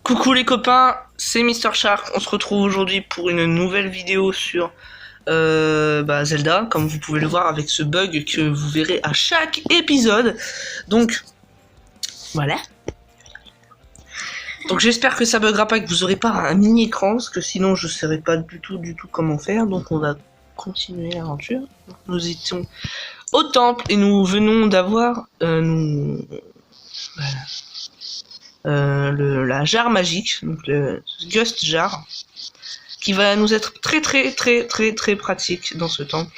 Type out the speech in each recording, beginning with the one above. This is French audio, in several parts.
Coucou les copains, c'est Mister Shark. On se retrouve aujourd'hui pour une nouvelle vidéo sur Zelda, comme vous pouvez le voir avec ce bug que vous verrez à chaque épisode. Donc voilà. Donc j'espère que ça buggera pas, que vous aurez pas un mini écran, parce que sinon je saurais pas du tout comment faire. Donc on va continuer l'aventure. Nous étions au temple et nous venons d'avoir la jarre magique, donc le Gust Jar, qui va nous être très pratique dans ce temple.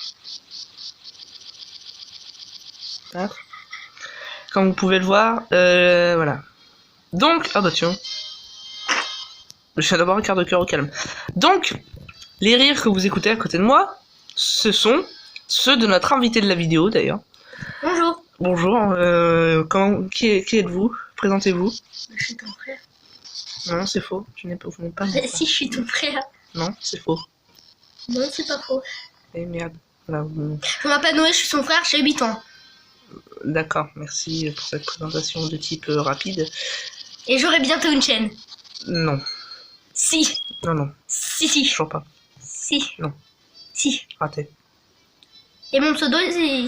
Voilà. Comme vous pouvez le voir, voilà. Donc, ah bah tiens, je viens d'avoir un quart de cœur au calme. Donc, les rires que vous écoutez à côté de moi, ce sont ceux de notre invité de la vidéo d'ailleurs. Bonjour. Bonjour, qui êtes-vous? Présentez-vous. Je suis ton frère. Non, c'est faux. Vous n'êtes pas mon Si, frère. je suis ton frère. Non, c'est faux. Non, c'est pas faux. Eh merde. Voilà, Je m'appelle Noé, je suis son frère, j'ai 8 ans. D'accord, merci pour cette présentation de type rapide. Et j'aurai bientôt une chaîne. Non, Si. non, Si. toujours pas. Si. Non. Si. Raté. Et mon pseudo,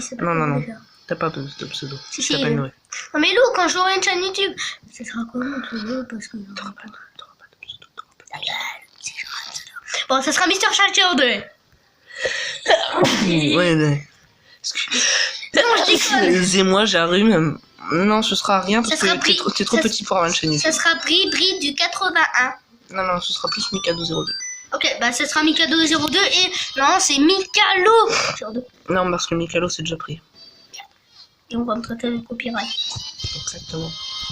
c'est pas Non. déjà. T'as pas de pseudo. Si, Je si. t'appelle Noé. Non mais Lou, quand j'aurai une chaîne YouTube, ce sera quoi mon pseudo? Parce que... T'auras pas de pseudo. Ta gueule, si j'aurai un pseudo. Bon, ça sera Mister Shark 2. Ouais. Non, je déconne. Excusez-moi, j'arrive. Non, ce sera rien parce Ça sera que Bri- t'es trop ça- petit pour avoir une chaîne YouTube. Ça sera Bri du 81. Non, ce sera plus Mikado02. Ok, bah ça sera Mikado02 et... Non, c'est Mikalo 02. Non, parce que Mikalo c'est déjà pris. Et on va me traiter de copyright. Exactement.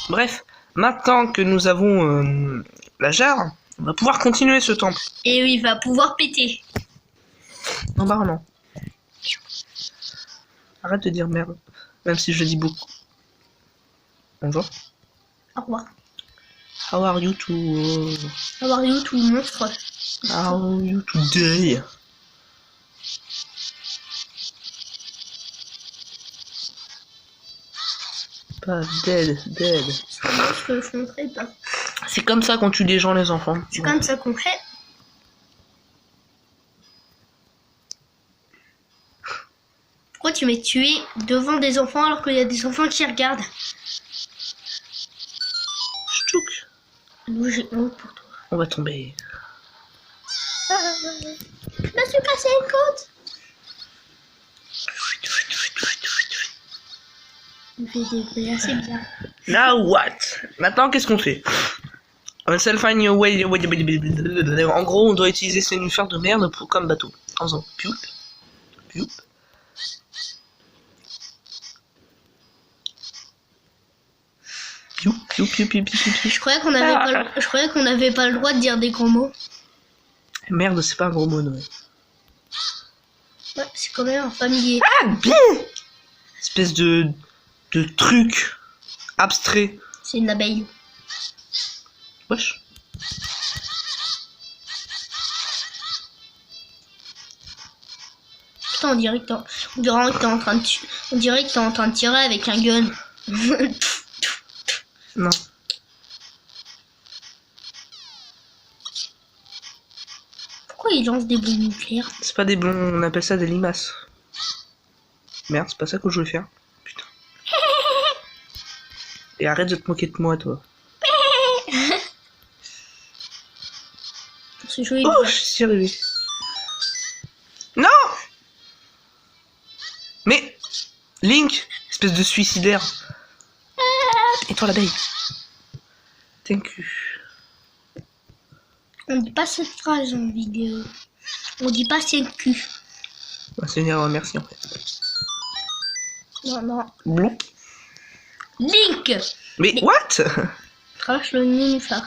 Bref, maintenant que nous avons la jarre, on va pouvoir continuer ce temple. Et il va pouvoir péter. Non, bah non. Arrête de dire merde, même si je le dis beaucoup. Bonjour. Au revoir. How are you to... How are you, tout monstre? How are you today? Pas dead. C'est moi ce que je montrais pas. C'est comme ça qu'on tue les gens, les enfants. C'est comme ça qu'on fait. Pourquoi tu m'es tué devant des enfants alors qu'il y a des enfants qui regardent? Ch'touk. Nous j'ai honte pour toi. On va tomber. Je me suis cassé une côte. Il fait des bruits assez bien. Now what? Maintenant, qu'est-ce qu'on fait? Self-find your way. En gros, on doit utiliser ces nuffers de merde comme bateau. En faisant pioup. Je croyais qu'on avait pas le droit de dire des gros mots. Merde, c'est pas un gros mot, Noé. Ouais, c'est quand même un familier. Ah, bien! Espèce de truc abstrait. C'est une abeille. Wesh. Putain, on dirait que t'es en train de tirer avec un gun. Non. Pourquoi il lance des bombes nucléaires? C'est pas des blonds, on appelle ça des limaces. Merde, c'est pas ça que je voulais faire. Putain. Et arrête de te moquer de moi, toi. C'est joli. Oh, je suis arrivé. Non! Mais Link, espèce de suicidaire. Et toi l'abeille. Thank you. On dit pas cette phrase en vidéo. On dit pas c'est le cul. Bah, c'est une erreur, merci en fait. Non. Blond. Link! Mais Mais- what? Crache le nénuphar.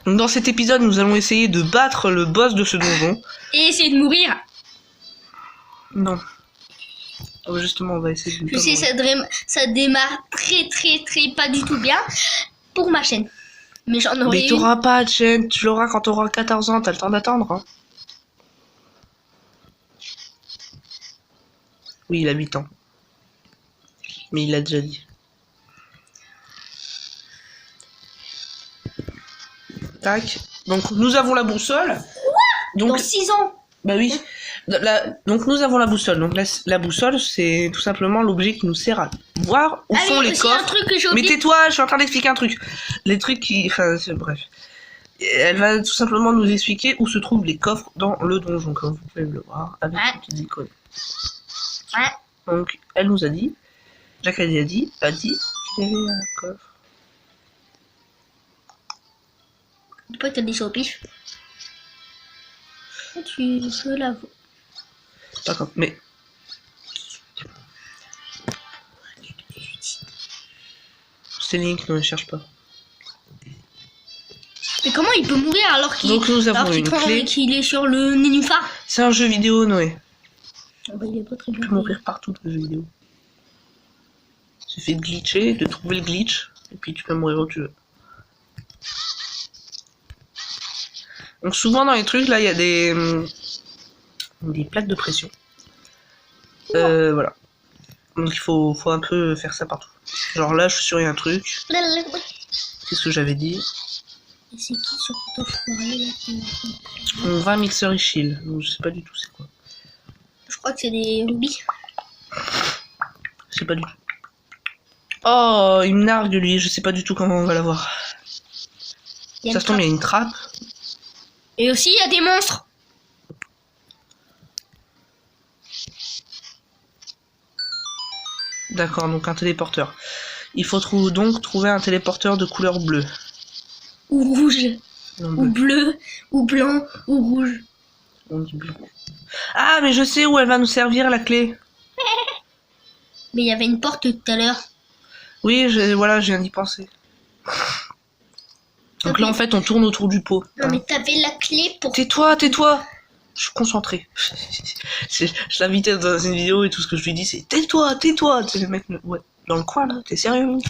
Donc dans cet épisode, nous allons essayer de battre le boss de ce donjon. Et essayer de mourir. Non. Oh, justement, on va essayer de... Je sais, ça démarre très pas du tout bien pour ma chaîne. Mais j'en aurai Mais t'auras pas de chaîne, tu l'auras quand t'auras 14 ans, t'as le temps d'attendre. Hein. Oui, il a 8 ans. Mais il l'a déjà dit. Tac. Donc nous avons la boussole. Dans Donc 6 ans. bah oui. Donc nous avons la boussole. Donc la boussole, c'est tout simplement l'objet qui nous sert à voir où sont les aussi un coffres. truc que j'ai Mais oublié. tais-toi, je suis en train d'expliquer un truc. Les trucs qui... Enfin, bref. Elle va tout simplement nous expliquer où se trouvent les coffres dans le donjon, comme vous pouvez le voir, avec Ouais. les petites icônes. Ouais. Donc, elle nous a dit... Jacques a dit qu'il y avait un coffre. Tu peux te dire ça au pif. Tu peux la voir. D'accord, mais... C'est Link, ne le cherche pas. Mais comment il peut mourir alors qu'il Donc nous avons alors une clé. qu'il est sur le nénuphar? C'est un jeu vidéo, Noé. Ah bah, il est pas très Tu bien. peux mourir partout dans le jeu vidéo. Il suffit de glitcher, de trouver le glitch, et puis tu peux mourir où tu veux. Donc souvent dans les trucs, là, il y a des plaques de pression. Voilà. Donc il faut un peu faire ça partout. Genre là, je suis sûr, il y a un truc. Qu'est-ce que j'avais dit? Et c'est qui sur ton foyer là qui... On va mixer shield. Donc je sais pas du tout c'est quoi. Je crois que c'est des rubis. Je sais pas du tout. Oh, il me nargue lui, je sais pas du tout comment on va l'avoir. Il y a Ça une se tombe, il y a une trappe. Et aussi, il y a des monstres. D'accord, donc un téléporteur. Il faut donc trouver un téléporteur de couleur bleue. Ou rouge. Non, Ou bleu. Ou blanc. Ou rouge. On dit bleu. Ah, mais je sais où elle va nous servir la clé. Mais il y avait une porte tout à l'heure. Oui, voilà, je viens d'y penser. Donc là, en fait, on tourne autour du pot. Non, mais t'avais la clé pour... Tais-toi, tais-toi. Je suis concentré. Je l'invitais dans une vidéo et tout ce que je lui dis, c'est tais-toi, tais-toi. Tu sais, le mec, ouais, dans le coin, là, t'es sérieux, mec?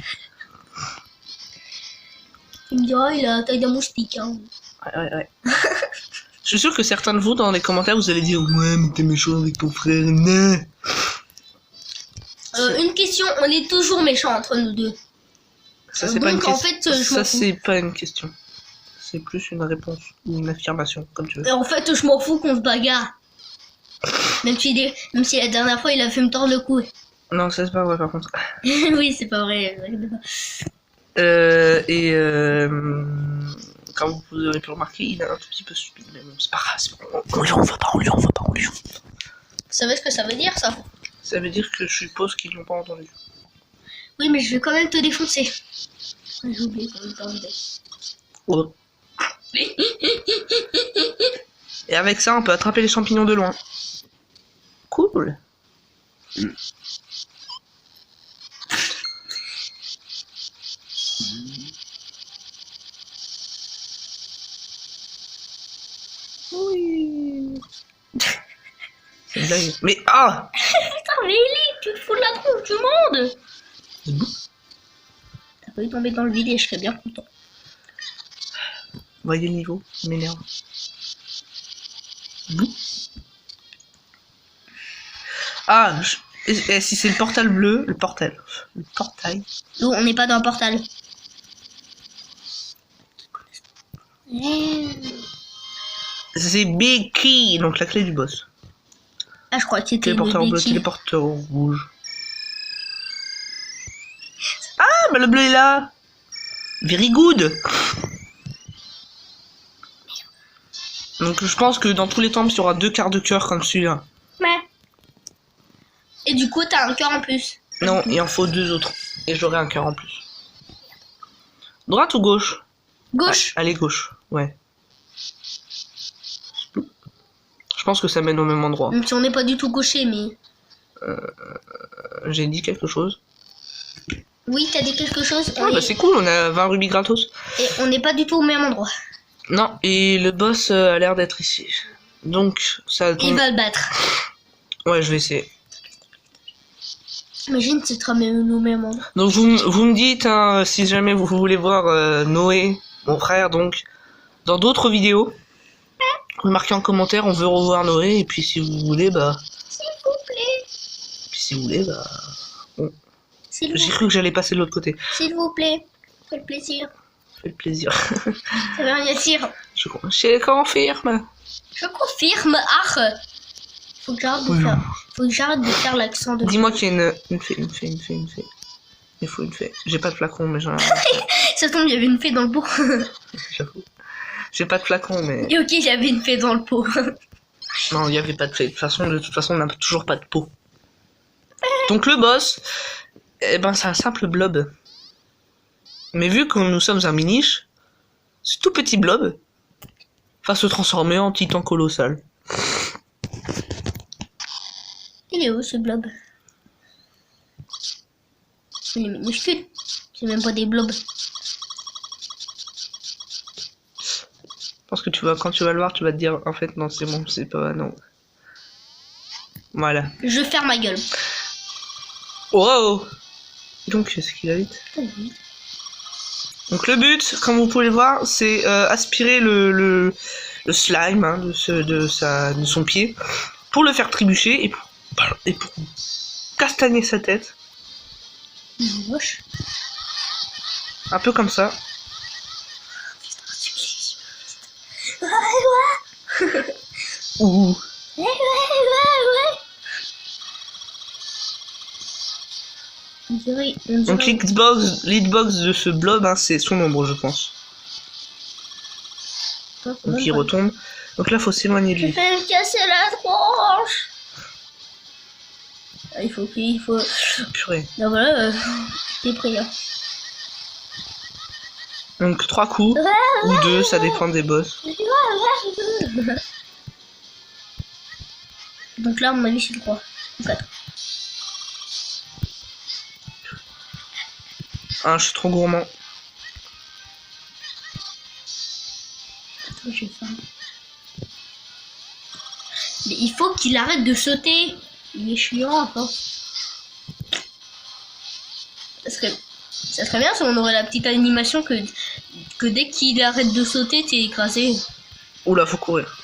Il me dira, il a la taille d'un moustique. Hein. Ouais. Je suis sûr que certains de vous, dans les commentaires, vous allez dire ouais, mais t'es méchant avec ton frère. Non. Une question, on est toujours méchants entre nous deux. Ça, c'est pas une Donc, en question. fait, je Ça, m'en fous. c'est pas une question. C'est plus une réponse ou une affirmation, comme tu veux. Et en fait, je m'en fous qu'on se bagarre. Même si la dernière fois, il a fait me tordre le cou. Non, ça, c'est pas vrai, par contre. Oui, c'est pas vrai. Comme vous aurez pu remarquer, il est un tout petit peu stupide, mais bon, c'est pas grave. On lui en veut pas, on lui en veut pas. Vous savez ce que ça veut dire, ça? Ça veut dire que je suppose qu'ils l'ont pas entendu. Oui, mais je vais quand même te défoncer. J'ai oublié quand même t'enlever. Oh. Et avec ça, on peut attraper les champignons de loin. Cool. Oui. C'est une blague. Mais ah! Putain, mais Ellie, tu te fous de la tronche du monde! T'as pas eu tomber dans le vide et je serais bien content. Voyez le niveau, il m'énerve. Bouh. Ah, et si c'est le portail bleu, le portail. Nous, on n'est pas dans un portal. C'est Big Key, donc la clé du boss. Ah, je crois que c'était le Téléporteur bleu, béquille. téléporteur rouge. Ah, bah le bleu est là. Very good. Donc je pense que dans tous les temples, il y aura 2 quarts de cœur comme celui-là. Ouais. Et du coup, t'as un cœur en plus. Non, il en faut 2 autres. Et j'aurai un cœur en plus. Droite ou gauche? Gauche. Allez, gauche, ouais. Je pense que ça mène au même endroit. Même si on n'est pas du tout gaucher, mais... J'ai dit quelque chose. Oui, t'as dit quelque chose. Ah bah c'est cool, on a 20 rubis gratos. Et on n'est pas du tout au même endroit. Non, et le boss a l'air d'être ici. Donc, ça tombe... Il va le battre. Ouais, je vais essayer. Imagine, c'est très même au même endroit. Donc vous me dites, hein, si jamais vous voulez voir Noé, mon frère, donc, dans d'autres vidéos, vous marquez en commentaire, on veut revoir Noé, et puis si vous voulez, bah... S'il vous plaît. Puis si vous voulez, bah... S'il J'ai vous, cru que j'allais passer de l'autre côté. s'il vous plaît. Quel plaisir. Faites plaisir. Ça veut rien dire. Je confirme. Je confirme. Ah. Faut que j'arrête de faire. Faut que j'arrête de faire l'accent de. Dis-moi qu'il y a une fée. Il faut une fée. J'ai pas de flacon, mais j'en ai. Ça tombe, il y avait une fée dans le pot. J'avoue. J'ai pas de flacon, mais. Et ok, j'avais une fée dans le pot. Non, il y avait pas de fée. De toute façon, on n'a toujours pas de peau. Donc le boss, eh ben, c'est un simple blob. Mais vu que nous sommes un miniche, ce tout petit blob va se transformer en titan colossal. Il est où ce blob? Il est minuscule. C'est même pas des blobs. Parce que tu vas, quand tu vas le voir, tu vas te dire, en fait, non, c'est bon, c'est pas, non. Voilà. Je ferme ma gueule. Wow! Donc, qu'est-ce qu'il a vite? Donc, le but, comme vous pouvez le voir, c'est aspirer le slime hein, de son pied pour le faire trébucher et pour castagner sa tête. Moche. Un peu comme ça. Ouh. Ouais. On dirait. Donc l'hitbox de ce blob, hein, c'est son ombre, je pense. Donc il retombe. Donc là, faut s'éloigner de Je lui. vais me casser la tronche. Ah, il faut. Purée. Ben voilà, t'es pris là. Donc 3 coups ou 2, ça dépend des boss. Donc là, à mon avis, c'est 3 ou 4. Ah, je suis trop gourmand. J'ai faim. Mais il faut qu'il arrête de sauter. Il est chiant, enfin. Ça serait bien si on aurait la petite animation que dès qu'il arrête de sauter, t'es écrasé. Oula, faut courir.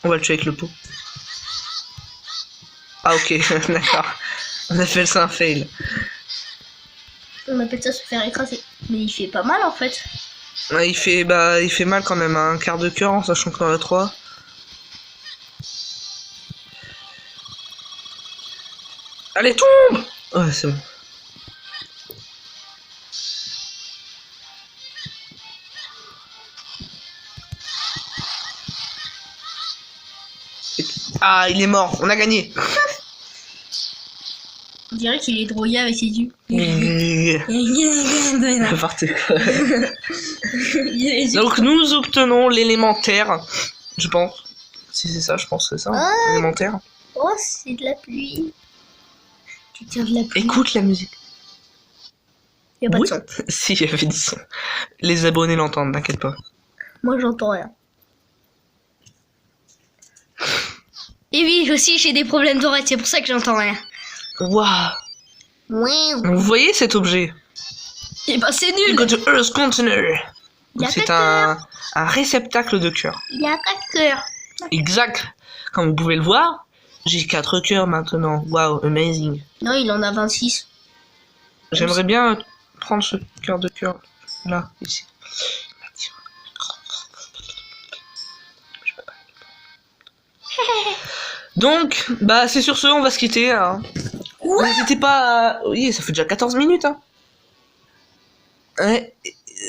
On va le tuer avec le pot. Ah ok, d'accord. On appelle ça un fail. On appelle ça se faire écraser. Mais il fait pas mal en fait. Ouais, il fait mal quand même, hein, un quart de cœur en sachant qu'on en a 3. Allez, tombe! Ouais, c'est bon. Ah, il est mort, on a gagné. On dirait qu'il est drogué avec ses yeux. N'importe quoi. Donc nous obtenons l'élémentaire, je pense. Si c'est ça, je pense que c'est ça. Ah. Élémentaire. Oh, c'est de la pluie. Tu tires de la pluie. Écoute la musique. Y a pas Oui. de son. Si, il y avait du son. Les abonnés l'entendent, t'inquiète pas. Moi, j'entends rien. Et oui, aussi, j'ai des problèmes d'oreille, c'est pour ça que j'entends rien. Waouh. Ouais. Vous voyez cet objet? Et bah, c'est You nul. go to Earth Container. Il a C'est 4 un réceptacle de cœur. Il a 4 cœurs. Exact. Comme vous pouvez le voir, j'ai 4 cœurs maintenant. Waouh, amazing. Non, il en a 26. J'aimerais bien prendre ce cœur de cœur là, ici. Je peux pas. Donc, bah c'est sur ce, on va se quitter. Hein. N'hésitez pas à... Oui, ça fait déjà 14 minutes. Hein. Ouais.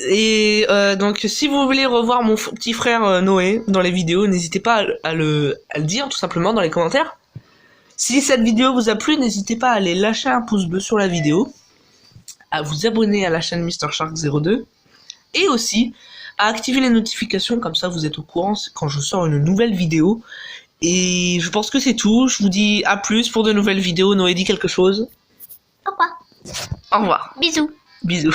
Et donc, si vous voulez revoir mon petit frère Noé dans les vidéos, n'hésitez pas à le dire tout simplement dans les commentaires. Si cette vidéo vous a plu, n'hésitez pas à aller lâcher un pouce bleu sur la vidéo, à vous abonner à la chaîne MrShark02 et aussi à activer les notifications, comme ça vous êtes au courant quand je sors une nouvelle vidéo. Et je pense que c'est tout, je vous dis à plus pour de nouvelles vidéos. Noé dit quelque chose. Au revoir. Au revoir. Bisous. Bisous.